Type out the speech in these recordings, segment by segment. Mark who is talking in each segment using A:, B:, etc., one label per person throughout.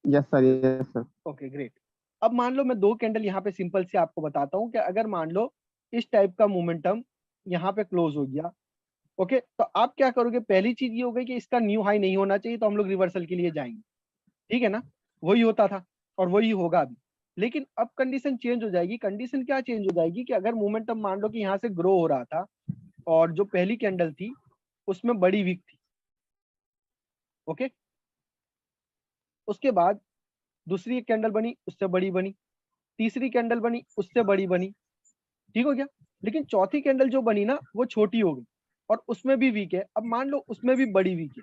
A: Yes sir, yes sir.
B: Okay great. अब मान लो मैं दो कैंडल यहाँ पे सिंपल से आपको बताता हूँ कि अगर मान लो इस टाइप का मोमेंटम यहाँ पे क्लोज हो गया, ओके, तो आप क्या करोगे? पहली चीज ये हो गई कि इसका न्यू हाई नहीं होना चाहिए, तो हम लोग रिवर्सल के लिए जाएंगे, ठीक है ना? वही होता था और वही होगा अभी। लेकिन अब कंडीशन चेंज हो जाएगी। कंडीशन क्या चेंज हो जाएगी कि अगर मोमेंटम मान लो कि यहाँ से ग्रो हो रहा था और जो पहली कैंडल थी उसमें बड़ी वीक थी, ओके, उसके बाद दूसरी एक कैंडल बनी, उससे बड़ी बनी, तीसरी कैंडल बनी, उससे बड़ी बनी, ठीक हो गया। लेकिन चौथी कैंडल जो बनी ना वो छोटी हो गई और उसमें भी वीक है। अब मान लो उसमें भी बड़ी वीक है,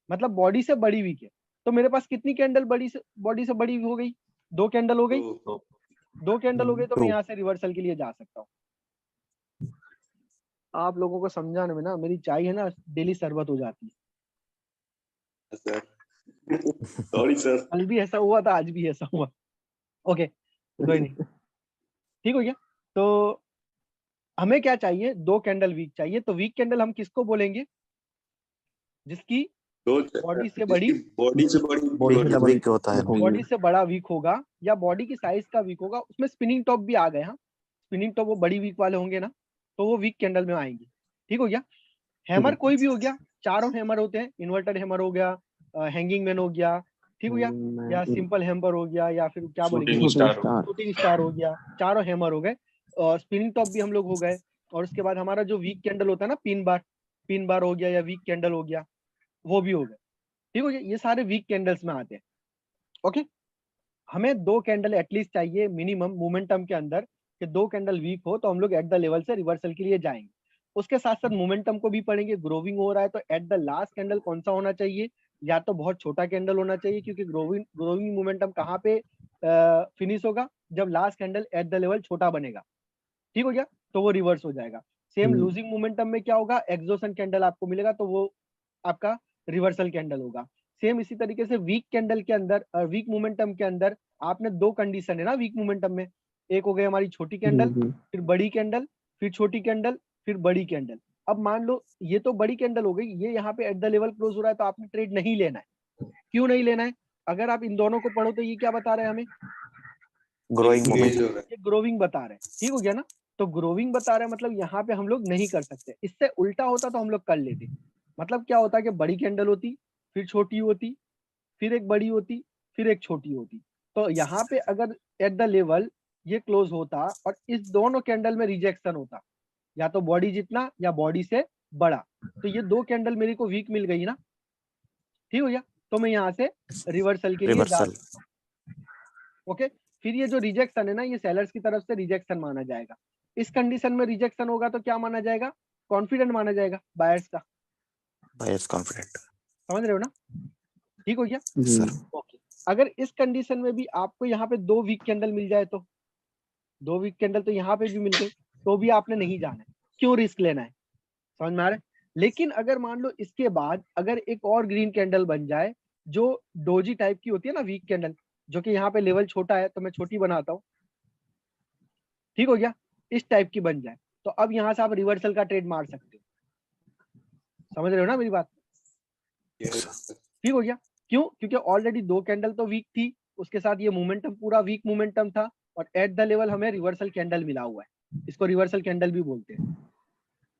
B: मतलब बॉडी से बड़ी वीक है, तो मेरे पास कितनी कैंडल बॉडी से बड़ी हो गई? दो कैंडल हो गई। दो कैंडल हो गई तो मैं यहाँ से रिवर्सल के लिए जा सकता हूँ। आप लोगों को समझाने में ना मेरी चाय है ना डेली शरबत हो जाती है।
C: Sorry sir.
B: कल भी ऐसा हुआ था, आज भी ऐसा हुआ। ओके, कोई नहीं, ठीक हो गया। तो हमें क्या चाहिए? दो कैंडल वीक चाहिए। तो वीक कैंडल हम किसको बोलेंगे? जिसकी बॉडी से बड़ी,
C: बॉडी से बड़ी
D: वीक होता है।
B: बॉडी से बड़ा वीक होगा या बॉडी की साइज का वीक होगा। उसमें स्पिनिंग टॉप भी आ गए। हाँ, स्पिनिंग टॉप वो बड़ी वीक वाले होंगे ना, तो वो वीक कैंडल में आएंगे, ठीक हो गया। हैमर कोई भी हो गया, चारों हैमर होते हैं, इन्वर्टेड हैमर हो गया, हैंगिंग मैन हो गया, ठीक हो गया, या सिंपल हैमर हो गया, या फिर क्या बोलेंगे शूटिंग स्टार हो गया। चारों हैमर हो गए और स्पिनिंग टॉप भी हम लोग हो गए। और उसके बाद हमारा जो वीक कैंडल होता है ना, पिन बार हो गया या वीक कैंडल हो गया, वो भी हो गए, ठीक हो गया। ये सारे वीक कैंडल्स में आते हैं, ओके। हमें दो कैंडल एटलीस्ट चाहिए मिनिमम मोमेंटम के अंदर, कि दो कैंडल वीक हो तो हम लोग एट द लेवल से रिवर्सल के लिए जाएंगे। उसके साथ साथ मोमेंटम को भी पढ़ेंगे। ग्रोविंग हो रहा है तो एट द लास्ट कैंडल कौन सा होना चाहिए? या तो बहुत छोटा कैंडल होना चाहिए, क्योंकि ग्रोविंग मोमेंटम कहाँ पे फिनिश होगा? जब last candle at the level छोटा बनेगा, ठीक हो गया, तो वो रिवर्स हो जाएगा। सेम लूजिंग मोमेंटम में क्या होगा? एक्सोशन कैंडल आपको मिलेगा तो वो आपका रिवर्सल कैंडल होगा। सेम इसी तरीके से वीक कैंडल के अंदर, वीक मोमेंटम के अंदर आपने दो कंडीशन है ना वीक मोमेंटम में। एक हो गई हमारी छोटी कैंडल, फिर बड़ी कैंडल, फिर छोटी कैंडल, फिर बड़ी कैंडल। अब मान लो ये तो बड़ी कैंडल हो गई, ये यहाँ पे एट द लेवल क्लोज हो रहा है, तो आपने ट्रेड नहीं लेना है। क्यों नहीं लेना है? अगर आप इन दोनों को पढ़ो तो ये क्या बता रहे हैं हमें?
D: ग्रोइंग मोमेंट,
B: ये ग्रोविंग बता रहे हैं, ठीक हो गया ना। तो ग्रोविंग बता रहे हैं मतलब यहाँ पे हम लोग नहीं कर सकते। इससे उल्टा होता तो हम लोग कर लेते। मतलब क्या होता है कि बड़ी कैंडल होती, फिर छोटी होती, फिर एक बड़ी होती, फिर एक छोटी होती। तो यहाँ पे अगर एट द लेवल ये क्लोज होता और इस दोनों कैंडल में रिजेक्शन होता, या तो बॉडी जितना या बॉडी से बड़ा, तो ये दो कैंडल मेरे को वीक मिल गई ना, ठीक हो गया। तो मैं यहाँ से रिवर्सल के लिए जा सकता हूँ, ओके। फिर ये जो रिजेक्शन है ना, ये सेलर्स की तरफ से रिजेक्शन माना जाएगा। इस कंडीशन में रिजेक्शन होगा तो क्या माना जाएगा? कॉन्फिडेंट माना जाएगा बायर्स का।
D: बायर्स कॉन्फिडेंट,
B: समझ रहे हो ना? ठीक हो गया
D: सर।
B: ओके। अगर इस कंडीशन में भी आपको यहाँ पे दो वीक कैंडल मिल जाए, तो दो वीक कैंडल तो यहाँ पे भी मिल गई, तो भी आपने नहीं जाना है। क्यों रिस्क लेना है? समझ में आ रहा है? लेकिन अगर मान लो इसके बाद अगर एक और ग्रीन कैंडल बन जाए जो डोजी टाइप की होती है ना, वीक कैंडल, जो कि यहाँ पे लेवल छोटा है तो मैं छोटी बनाता हूँ, ठीक हो गया, इस टाइप की बन जाए, तो अब यहाँ से आप रिवर्सल का ट्रेड मार सकते हो। समझ रहे हो ना मेरी बात? ठीक हो गया। क्यों? क्योंकि ऑलरेडी दो कैंडल तो वीक थी, उसके साथ ये मोमेंटम पूरा वीक मोमेंटम था, और एट द लेवल हमें रिवर्सल कैंडल मिला हुआ है। इसको रिवर्सल कैंडल भी बोलते हैं,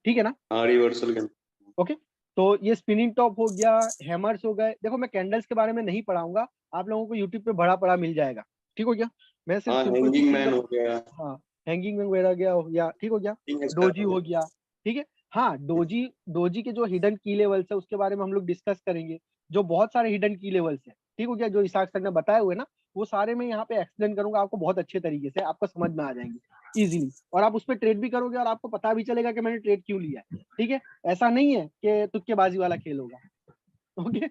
B: ठीक है ना?
C: Reversal candle,
B: okay. तो ये स्पिनिंग टॉप हो गया, हैमर्स हो गए। देखो मैं कैंडल्स के बारे में नहीं पढ़ाऊंगा, आप लोगों को यूट्यूब पे बड़ा पड़ा मिल जाएगा, ठीक हो गया। मैं सिर्फ
C: हैंगिंग मैन हो गया,
B: हाँ, हैंगिंग मैन वगैरह हो गया, ठीक हो गया, डोजी हो गया, ठीक है। हाँ, डोजी के जो हिडन की लेवल्स है उसके बारे में हम लोग डिस्कस करेंगे। जो बहुत सारे हिडन की लेवल्स है, ठीक हो गया, जो इसाक सर ने बताए हुए ना, वो सारे मैं यहाँ पे एक्सप्लेन करूंगा आपको बहुत अच्छे तरीके से, आपको समझ में आ जाएंगे इजीली, और आप उस पर ट्रेड भी करोगे और आपको पता भी चलेगा कि मैंने ट्रेड क्यों लिया है, ठीक है। ऐसा नहीं है कि तुक्केबाजी वाला खेल होगा, ओके।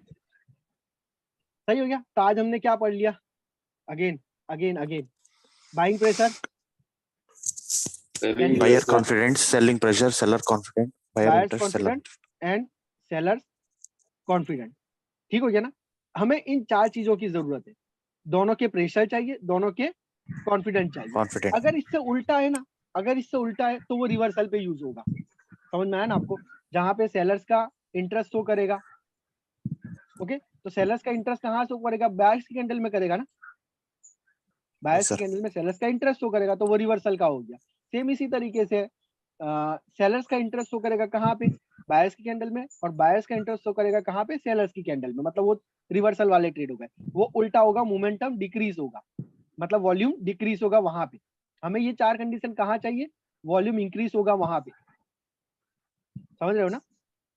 B: सही हो गया। तो आज हमने क्या पढ़ लिया? Again again again, buying pressure,
D: buyer confidence, selling pressure, seller confident, buyer interest, seller
B: and seller confident, ठीक हो गया ना। हमें इन चार चीजों की जरूरत है। दोनों के प्रेशर चाहिए, दोनों के कॉन्फिडेंट चाहिए।
D: कॉन्फिडेंट।
B: अगर इससे उल्टा है ना, अगर इससे उल्टा है तो वो रिवर्सल पे यूज होगा। समझ में आया ना आपको? जहां पे सेलर्स का इंटरेस्ट शो करेगा, ओके, तो सेलर्स का इंटरेस्ट कहाँ शो करेगा? बायर्स की कैंडल में करेगा ना, बायर्स की
D: sir.
B: कैंडल में सेलर्स का इंटरेस्ट शो करेगा, तो वो रिवर्सल का हो गया। सेम इसी तरीके से सेलर्स का इंटरेस्ट शो करेगा कहाँ पे? बायर्स की कैंडल में, और बायर्स का इंटरेस्ट शो करेगा कहाँ पे? सेलर्स की कैंडल में। मतलब वो रिवर्सल वाले ट्रेड हो गए। वो उल्टा होगा, मोमेंटम डिक्रीज होगा, मतलब वॉल्यूम डिक्रीज होगा वहां पे। हमें ये 4 कंडीशन कहाँ चाहिए? वॉल्यूम इंक्रीज होगा वहां पे, समझ रहे हो ना?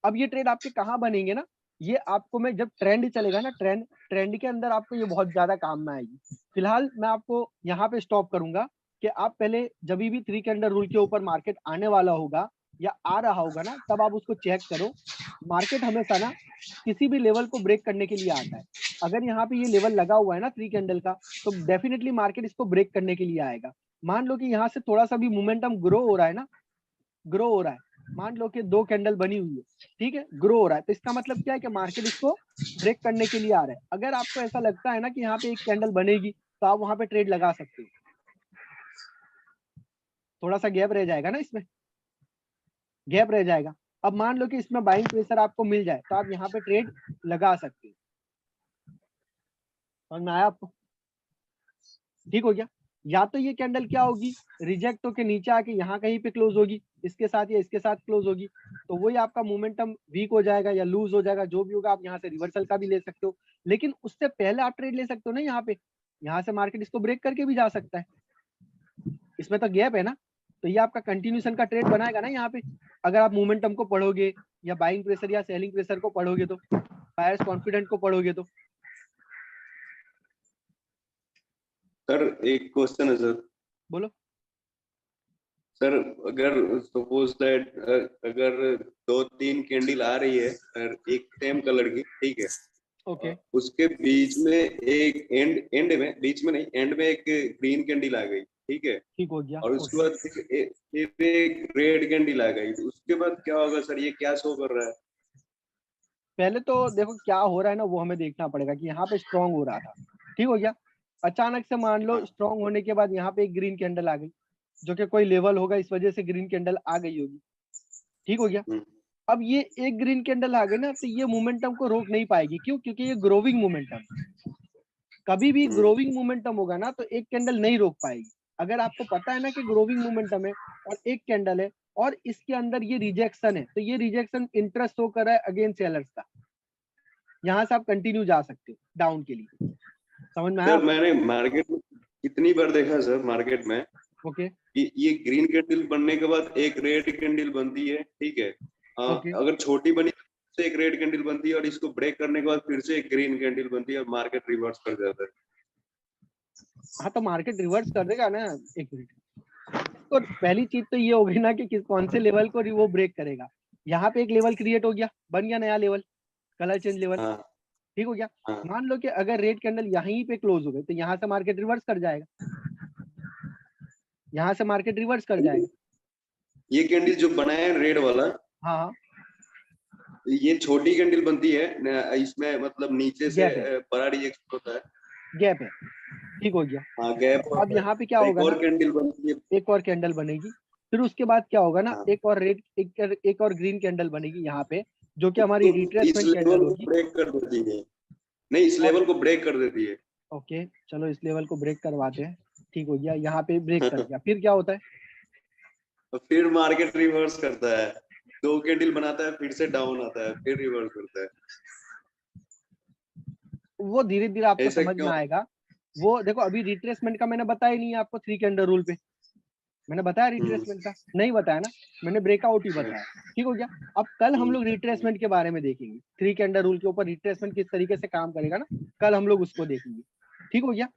B: अब ये ट्रेड आपके कहाँ बनेंगे ना, ये आपको मैं जब ट्रेंड चलेगा ना, ट्रेंड के अंदर आपको ये बहुत ज्यादा काम में आएगी। फिलहाल मैं आपको यहाँ पे स्टॉप करूंगा कि आप पहले जब भी 3 कैंडल रूल के ऊपर मार्केट आने वाला होगा या आ रहा होगा ना, तब आप उसको चेक करो। मार्केट हमेशा ना किसी भी लेवल को ब्रेक करने के लिए आता है। अगर यहाँ पे ये लेवल लगा हुआ है ना 3 कैंडल का, तो डेफिनेटली मार्केट इसको ब्रेक करने के लिए आएगा। मान लो कि यहाँ से थोड़ा सा भी मोमेंटम ग्रो हो रहा है ना, ग्रो हो रहा है, मान लो कि 2 कैंडल बनी हुई है, ठीक है, ग्रो हो रहा है, तो इसका मतलब क्या है कि मार्केट इसको ब्रेक करने के लिए आ रहा है। अगर आपको ऐसा लगता है ना कि यहाँ पे एक कैंडल बनेगी, तो आप वहां पे ट्रेड लगा सकते हो। थोड़ा सा गैप रह जाएगा ना, इसमें गैप रह जाएगा। अब मान लो कि इसमें बाइंग प्रेशर आपको मिल जाए, तो आप यहाँ पे ट्रेड लगा सकते हो। समझ में आया आपको? ठीक हो गया। या तो ये कैंडल क्या होगी, रिजेक्ट होके नीचे आके यहाँ कहीं पे क्लोज होगी, इसके साथ या इसके साथ क्लोज होगी, तो वही आपका मोमेंटम वीक हो जाएगा या लूज हो जाएगा, जो भी होगा। आप यहाँ से रिवर्सल का भी ले सकते हो, लेकिन उससे पहले आप ट्रेड ले सकते हो ना यहाँ पे। यहाँ से मार्केट इसको ब्रेक करके भी जा सकता है, इसमें तो गैप है ना, तो ये आपका कंटिन्यूशन का ट्रेड बनाएगा ना यहाँ पे। अगर आप मोमेंटम को पढ़ोगे या बाइंग प्रेशर या सेलिंग प्रेशर को पढ़ोगे, तो बायर्स कॉन्फिडेंट को पढ़ोगे तो।
C: सर एक क्वेश्चन है सर।
B: बोलो।
C: सर अगर सपोज दैट अगर 2-3 कैंडल आ रही है और एक सेम कलर की, ठीक है,
B: ओके
C: उसके बीच में एक एंड में, बीच में नहीं, एंड में एक ग्रीन कैंडल आ गई, ठीक है,
B: ठीक हो गया।
C: और उसके बाद फिर एक रेड कैंडल आ गई, तो उसके बाद क्या होगा सर? ये क्या शो कर रहा है?
B: पहले तो देखो क्या हो रहा है ना, वो हमें देखना पड़ेगा कि यहाँ पे स्ट्रॉन्ग हो रहा था, ठीक हो गया। अचानक से मान लो स्ट्रॉन्ग होने के बाद यहाँ पे एक ग्रीन कैंडल आ गई, जो कि कोई लेवल होगा, इस वजह से ग्रीन कैंडल आ गई होगी, ठीक हो गया। अब ये एक ग्रीन कैंडल आ गई ना, तो ये मोमेंटम को रोक नहीं पाएगी। क्यों? क्योंकि ये ग्रोविंग मोमेंटम, कभी भी ग्रोविंग मोमेंटम होगा ना, तो एक कैंडल नहीं रोक पाएगी। अगर आपको पता है ना कि ग्रोविंग मोमेंटम है और एक कैंडल है और इसके अंदर ये रिजेक्शन है, तो ये रिजेक्शन इंटरेस्ट शो कर रहा है अगेंस्ट सेलर्स का, यहाँ से आप कंटिन्यू जा सकते हो डाउन के लिए। समझ में आया?
C: सर मैंने मार्केट में कितनी बार देखा सर, मार्केट में
B: ओके
C: कि ये ग्रीन कैंडल बनने के बाद एक रेड कैंडल बनती है, ठीक है,
B: ओके।
C: अगर छोटी बनी तो एक रेड कैंडल बनती है, और इसको ब्रेक करने के बाद फिर से एक ग्रीन कैंडल बनती है और मार्केट रिवर्स कर जाता है।
B: हाँ तो मार्केट रिवर्स कर देगा ना। एक मिनट, तो पहली चीज तो ये होगी ना कि कौन से लेवल को वो ब्रेक करेगा। यहाँ पे एक लेवल क्रिएट हो गया, बन गया नया लेवल, कलर चेंज लेवल,
C: हाँ
B: ठीक हो गया।
C: हाँ।
B: मान लो कि अगर रेड कैंडल यहीं पे क्लोज हो गई, तो यहाँ से मार्केट रिवर्स कर जाएगा, यहाँ से मार्केट रिवर्स कर जाएगा।
C: ये कैंडल जो बनाया है रेड वाला,
B: हाँ हाँ,
C: ये छोटी कैंडल बनती है इसमें, मतलब नीचे से
B: गैप है,
C: बड़ा रिजेक्शन होता है।
B: गैप है, ठीक हो गया।
C: हाँ गैप
B: अब
C: होता है,
B: यहाँ पे क्या
C: एक
B: होगा
C: और
B: ना,
C: कैंडल बनती है।
B: एक और कैंडल बनेगी, फिर उसके बाद क्या होगा ना,
C: हाँ।
B: एक और रेड, एक और ग्रीन कैंडल बनेगी यहाँ पे, जो कि हमारी
C: तो इस
B: रिट्रेसमेंट कैंडल
C: लेवल को
B: होगी।
C: ब्रेक कर देती है, नहीं इस
B: और
C: लेवल को ब्रेक कर देती है।
B: ओके चलो इस लेवल को ब्रेक करवाते हैं, ठीक हो गया। यहाँ पे ब्रेक कर दिया, फिर क्या होता है?
C: तो फिर मार्केट रिवर्स करता है, 2 कैंडल बनाता है, फिर से डाउन आता है, फिर रिवर्स करता है।
B: वो धीरे धीरे आपको
C: ऐसा
B: समझ में
C: क्यों?
B: आएगा। वो देखो अभी रिट्रेसमेंट का मैंने बताया नहीं है आपको, 3 कैंडल रूल पे मैंने बताया रिट्रेसमेंट का? नहीं बताया ना, मैंने ब्रेकआउट ही बताया, ठीक हो गया। अब कल हम लोग रिट्रेसमेंट के बारे में देखेंगे, 3 कैंडल रूल के ऊपर रिट्रेसमेंट किस तरीके से काम करेगा ना, कल हम लोग उसको देखेंगे, ठीक हो गया।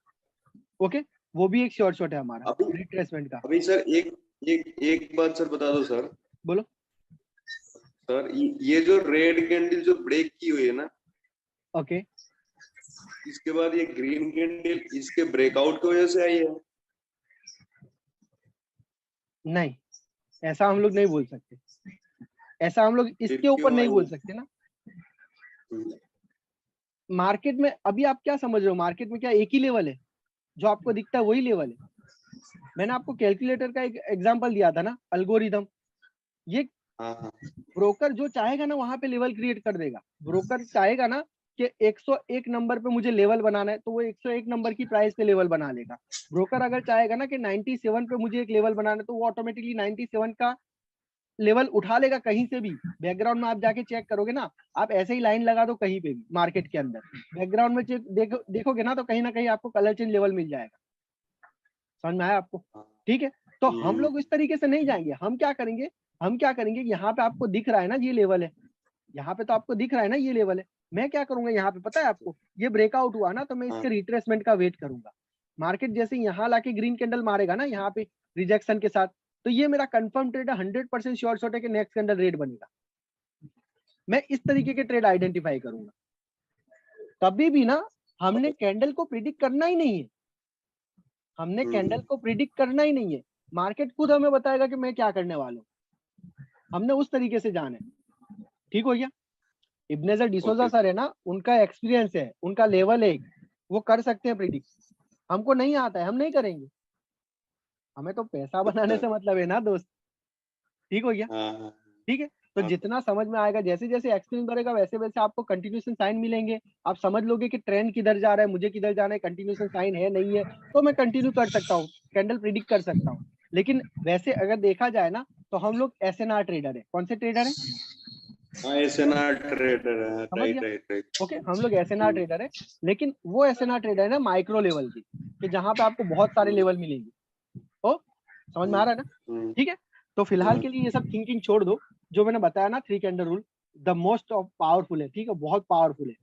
B: ओके, वो भी एक शॉर्ट शॉट है हमारा
C: अभी
B: रिट्रेसमेंट का।
C: अभी सर एक बात सर बता दो सर।
B: बोलो।
C: सर ये जो रेड कैंडल जो ब्रेक की हुई है ना,
B: ओके,
C: इसके बाद ये ग्रीन कैंडल इसके ब्रेकआउट की वजह से आई है?
B: नहीं ऐसा हम लोग नहीं बोल सकते, ऐसा हम लोग
C: फिर
B: इसके ऊपर
C: क्यों
B: नहीं
C: आई?
B: बोल सकते ना। मार्केट में अभी आप क्या समझ रहे हो, मार्केट में क्या एक ही लेवल है? जो आपको दिखता है वही लेवल है। मैंने आपको कैलकुलेटर का एक एग्जांपल दिया था ना, अल्गोरिदम। ये
C: हाँ हाँ।
B: ब्रोकर जो चाहेगा ना वहां पे लेवल क्रिएट कर देगा। ब्रोकर चाहेगा ना कि 101 नंबर पे मुझे लेवल बनाना है, तो वो 101 नंबर की प्राइस पे लेवल बना लेगा। ब्रोकर अगर चाहेगा ना कि 97 पे मुझे एक लेवल बनाना है, तो वो ऑटोमेटिकली 97 का लेवल उठा लेगा कहीं से भी। बैकग्राउंड में आप जाके चेक करोगे ना, आप ऐसे ही लाइन लगा दो कहीं पे भी मार्केट के अंदर, बैकग्राउंड में देखोगे ना, तो कहीं ना कहीं आपको कलर चेंज लेवल मिल जाएगा। समझ में आया आपको? ठीक है, तो हम लोग इस तरीके से नहीं जाएंगे। हम क्या करेंगे, यहाँ पे आपको दिख रहा है ना ये लेवल है, यहाँ पे तो आपको दिख रहा है ना ये लेवल है। मैं क्या करूंगा, यहाँ पे पता है आपको, ये ब्रेकआउट हुआ ना, तो मैं इसके रिट्रेसमेंट का वेट करूंगा। मार्केट जैसे यहाँ लाके ग्रीन कैंडल मारेगा ना यहाँ पे रिजेक्शन के साथ, तो ये मेरा कंफर्म ट्रेड है, 100% श्योर शॉट है कि नेक्स्ट कैंडल रेड बनेगा। मैं इस तरीके के ट्रेड आइडेंटिफाई करूंगा। कभी भी ना हमने कैंडल को प्रिडिक्ट करना ही नहीं है, हमने कैंडल को प्रिडिक्ट करना ही नहीं है। मार्केट खुद हमें बताएगा कि मैं क्या करने वाला हूँ, हमने उस तरीके से जाना है। ठीक हो गया? इब्नेजर डिसोजा सर है ना, उनका एक्सपीरियंस है, उनका लेवल है, वो कर सकते हैं प्रिडिक्ट। हमको नहीं आता है, हम नहीं करेंगे। हमें तो पैसा बनाने से मतलब है ना दोस्त। ठीक हो गया? ठीक है, तो जितना समझ में आएगा, जैसे जैसे एक्सपीरियंस बढ़ेगा वैसे वैसे आपको कंटिन्यूएशन साइन मिलेंगे। आप समझ लोगे कि ट्रेंड किधर जा रहा है, मुझे किधर जाना है, कंटिन्यूएशन साइन है नहीं है, तो मैं कंटिन्यू कर सकता हूँ, कैंडल प्रिडिक्ट कर सकता हूँ। लेकिन वैसे अगर देखा जाए ना, तो हम लोग एसएनआर ट्रेडर है। कौन से ट्रेडर है?
C: एसएनआर ट्रेडर है।
B: समझ गया? ओके, हम लोग एसएनआर ट्रेडर है, लेकिन वो एसएनआर ट्रेडर है ना माइक्रो लेवल की, कि जहां पे आपको बहुत सारे लेवल मिलेंगे। ओ, समझ में आ रहा है ना? ठीक है, तो फिलहाल के लिए ये सब थिंकिंग छोड़ दो। जो मैंने बताया ना 3 candle rule the most of powerful है। ठीक है, बहुत पावरफुल है।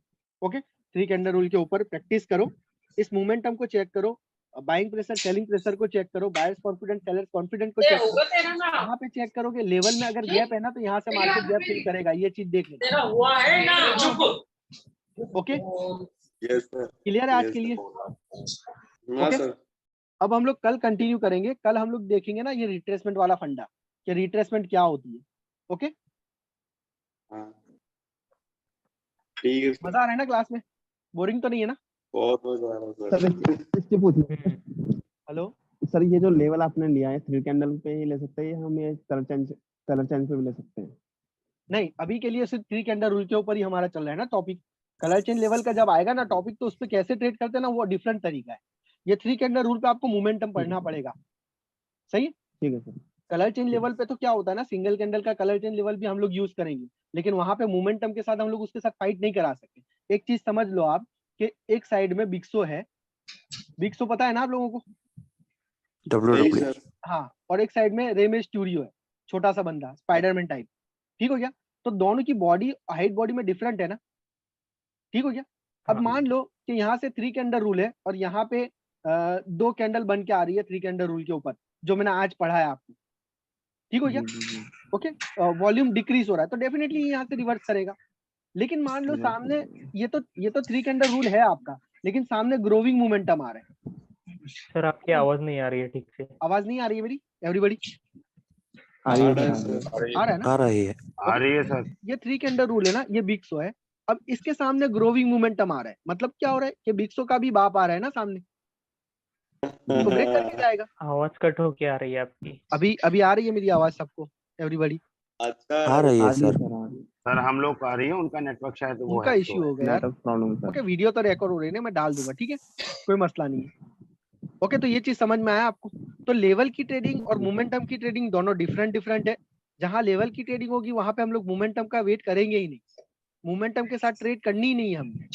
B: ओके, 3 कैंडल रूल के ऊपर प्रैक्टिस करो, इस मोमेंटम को चेक करो, बाइंग प्रेशर सेलिंग प्रेशर को चेक करो, बायर्स कॉन्फिडेंट सेलर्स कॉन्फिडेंट को चेक करो। यहाँ पे चेक करो कि लेवल में अगर गैप है ना, तो यहाँ से मार्केट गैप फिल करेगा, ये चीज देख लेना। ओके,
C: यस सर,
B: क्लियर है आज के लिए? ओके, अब हम लोग कल कंटिन्यू करेंगे। कल हम लोग देखेंगे ना ये रिट्रेसमेंट वाला फंडा, कि रिट्रेसमेंट क्या होती है। ओके,
C: ठीक है।
B: मजा आ रहा है ना क्लास में? बोरिंग तो नहीं है ना?
C: बहुत मजा आ रहा है सर।
A: इसके पूछिए
B: हेलो
A: सर, ये जो लेवल आपने लिया है 3 कैंडल पे ही ले सकते हैं या हम ये कलर चेंज पे भी ले सकते हैं?
B: नहीं, अभी के लिए सिर्फ 3 कैंडल रूल के ऊपर ही हमारा चल रहा है ना टॉपिक। कलर चेंज लेवल का जब आएगा ना टॉपिक, तो उस पर कैसे ट्रेड करते हैं ना, वो डिफरेंट तरीका है। ये 3 कैंडल रूल पे आपको मोमेंटम पढ़ना पड़ेगा। सही है?
A: ठीक है सर।
B: कलर चेंज लेवल पे तो क्या होता है ना, सिंगल कैंडल का कलर चेंज लेवल भी हम लोग यूज करेंगे, लेकिन वहां पे मोमेंटम के साथ हम लोग उसके साथ फाइट नहीं करा सकते। एक चीज समझ लो आप, कि एक साइड में बिक्सो है, बिक्सो पता है ना आप लोगों को?
D: WW
B: हाँ, और एक साइड में रेमेज स्टूडियो है, छोटा सा बंदा स्पाइडरमैन टाइप। ठीक हो गया? तो दोनों की बॉडी हाइट बॉडी में डिफरेंट है ना। ठीक हो गया? अब मान लो कि यहाँ से 3 कैंडल रूल है, और यहाँ पे 2 कैंडल बन के आ रही है 3 कैंडल रूल के ऊपर, जो मैंने आज पढ़ा है आपको। ठीक हो गया? ओके, वॉल्यूम डिक्रीज हो रहा है, तो डेफिनेटली यहाँ से रिवर्स करेगा। लेकिन मान लो सामने ये तो 3 कैंडल रूल है आपका, लेकिन सामने ग्रोविंग मोमेंटम आ रहा है।
E: सर आपकी आवाज नहीं आ रही है ठीक से।
B: आवाज नहीं आ रही है मेरी? एवरीबॉडी
A: आ रही है
B: आ रहा है ना?
D: आ रही है।
F: आ रही है सर।
B: ये 3 कैंडल रूल है ना, ये बिक्सो है। अब इसके सामने ग्रोविंग मोमेंटम आ रहा है, मतलब क्या हो रहा है कि बिक्सो का भी बाप आ रहा है ना सामने, तो ब्रेक करके जाएगा।
E: आवाज कट होके आ रही है आपकी।
B: अभी आ रही है मेरी आवाज सबको? एवरीबॉडी
C: अच्छा
D: आ रही है सर।
F: सर हम लोग आ रही है, उनका नेटवर्क शायद वो
B: उनका
F: है
B: इश्यू हो गया यार।
A: Network problem sir.
B: Okay, video तो रिकॉर्ड हो रही है, मैं डाल दूंगा। ठीक है, कोई मसला नहीं है। ओके, तो ये चीज समझ में आया आपको? तो लेवल की ट्रेडिंग और मोमेंटम की ट्रेडिंग दोनों डिफरेंट है। जहां लेवल की ट्रेडिंग होगी वहां पे हम लोग मोमेंटम का वेट करेंगे ही नहीं, मोमेंटम के साथ ट्रेड करनी ही नहीं है हमने।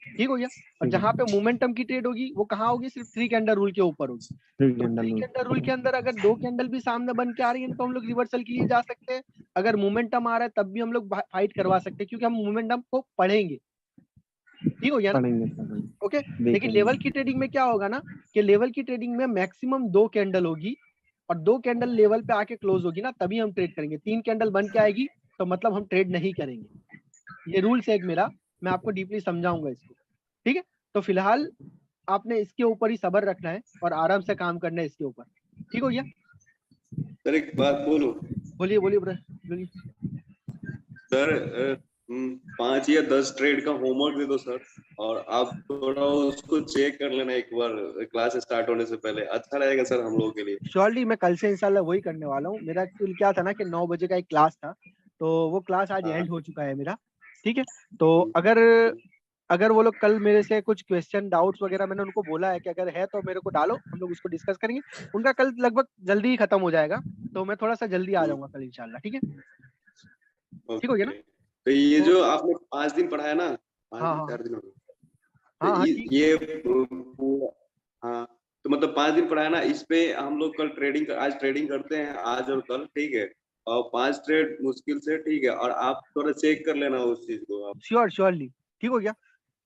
B: ठीक हो गया? और जहां पे मोमेंटम की ट्रेड होगी वो कहाँ होगी? सिर्फ 3 कैंडल रूल के ऊपर होगी। तो 3 कैंडल रूल के अंदर अगर 2 कैंडल भी सामने बन के आ रही है तो हम लोग रिवर्सल के लिए जा सकते हैं। अगर मोमेंटम आ रहा है तब भी हम लोग फाइट करवा सकते हैं, क्योंकि हम मोमेंटम को पढ़ेंगे। ठीक हो गया ना? ओके, लेकिन लेवल की ट्रेडिंग में क्या होगा ना, कि लेवल की ट्रेडिंग में मैक्सिमम 2 कैंडल होगी, और 2 कैंडल लेवल पे आके क्लोज होगी ना, तभी हम ट्रेड करेंगे। 3 कैंडल बन के आएगी तो मतलब हम ट्रेड नहीं करेंगे। ये रूल्स है एक मेरा, मैं आपको डीपली समझाऊंगा इसको। ठीक है, तो फिलहाल आपने इसके ऊपर ही सब्र रखना है और आराम से काम करना है इसके ऊपर। ठीक हो गया?
C: सर एक बात बोलूं?
B: बोलिए ब्रदर, बोलिए।
C: सर 5 या 10 ट्रेड का होमवर्क दे दो सर, और आप थोड़ा उसको चेक कर लेना एक बार क्लास स्टार्ट होने से पहले, अच्छा रहेगा सर हम लोगों के लिए।
B: श्योरली मैं कल से इंशाल्लाह वही करने वाला हूँ। मेरा एक्चुअली क्या था ना कि 9 बजे का एक क्लास था, तो वो क्लास आज एंड हो चुका है मेरा। ठीक है, तो अगर अगर वो लोग कल मेरे से कुछ क्वेश्चन डाउट्स वगैरह मैंने उनको बोला है कि अगर है तो मेरे को डालो, हम लोग उसको डिस्कस करेंगे। उनका कल लगभग जल्दी ही खत्म हो जाएगा, तो मैं थोड़ा सा जल्दी आ जाऊंगा कल इंशाल्लाह, ठीक है? ठीक हो गया ना?
C: तो ये
B: तो
C: जो आपने 5 दिन पढ़ाया ना, 5
B: हाँ
C: दिन
B: हाँ
C: 4 दिन हो गए,
B: हाँ
C: तो
B: हाँ ठीक।
C: ये हाँ, तो मतलब 5 दिन पढ़ाया ना, इस पे हम लोग कल ट्रेडिंग, आज ट्रेडिंग करते हैं आज और कल, ठीक है? और 5 ट्रेड मुश्किल से, ठीक है? और आप थोड़ा चेक कर लेना उस चीज को आप।
B: श्योरली ठीक हो गया।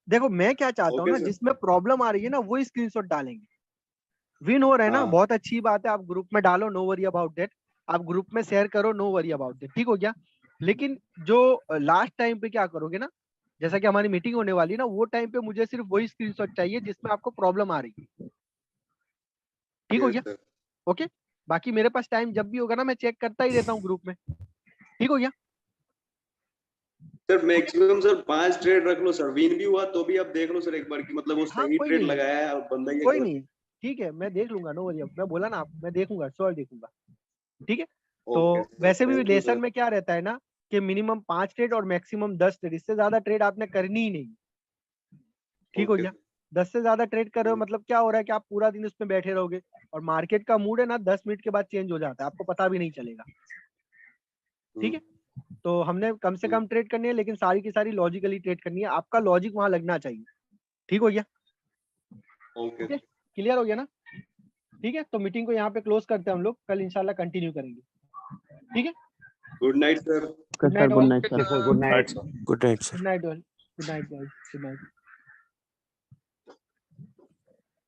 B: देखो मैं क्या चाहता हूँ
C: ओके
B: ना,
C: सर।
B: जिसमें प्रॉब्लम आ रही है ना वो स्क्रीनशॉट डालेंगे। विन हो रहा है ना,
C: हाँ
B: बहुत अच्छी बात है, आप ग्रुप में डालो, नो वरी अबाउट दैट। आप ग्रुप में शेयर करो, नो वरी अबाउट दैट, ठीक हो गया। लेकिन जो लास्ट टाइम पे क्या करोगे ना, जैसा कि हमारी मीटिंग होने वाली है ना, वो टाइम पे मुझे सिर्फ वही स्क्रीनशॉट चाहिए जिसमें आपको प्रॉब्लम आ रही है, ठीक हो
C: यस
B: गया?
C: सर।
B: ओके, बाकी मेरे पास टाइम जब भी होगा ना, मैं चेक करता ही रहता हूँ ग्रुप में, ठीक हो गया?
C: सर मैक्सिमम सर 5 ट्रेड रख लो सर, विन भी हुआ तो भी आप देख लो सर एक बार कि मतलब वो
B: हाँ
C: सही
B: कोई
C: ट्रेड
B: नहीं,
C: लगाया है और बंदा ये
B: कोई
C: गलत।
B: नहीं, ठीक है, मैं देख लूंगा, नो वरी। मैं बोला ना, मैं देखूंगा, श्योर देखूंगा, ठीक है? तो
C: ओके सर,
B: वैसे भी
C: थैंक यू
B: लेसन
C: सर।
B: में क्या रहता है ना, कि मिनिमम 5 ट्रेड और मैक्सिमम 10 ट्रेड, इससे ज्यादा ट्रेड आपने करनी ही नहीं, ठीक हो
C: ओके
B: गया?
C: सर।
B: 10 से ज्यादा ट्रेड कर रहे हो मतलब क्या हो रहा है कि आप पूरा दिन उसमें बैठे रहोगे, और मार्केट का मूड है ना 10 मिनट के बाद चेंज हो जाता है, आपको पता भी नहीं चलेगा, ठीक है? तो हमने कम से कम ट्रेड करनी है, लेकिन सारी की सारी लॉजिकली ट्रेड करनी है, आपका लॉजिक वहां लगना चाहिए, ठीक हो गया?
C: ओके।
B: ओके, क्लियर हो गया ना? ठीक है, तो मीटिंग को यहाँ पे क्लोज करते हैं हम लोग, कल इंशाल्लाह कंटिन्यू करेंगे, ठीक है?
C: Good night sir.
B: Good night
A: good
B: all,
A: night
F: sir good night.
D: Good night sir.
B: Good night all, good night guys, good night.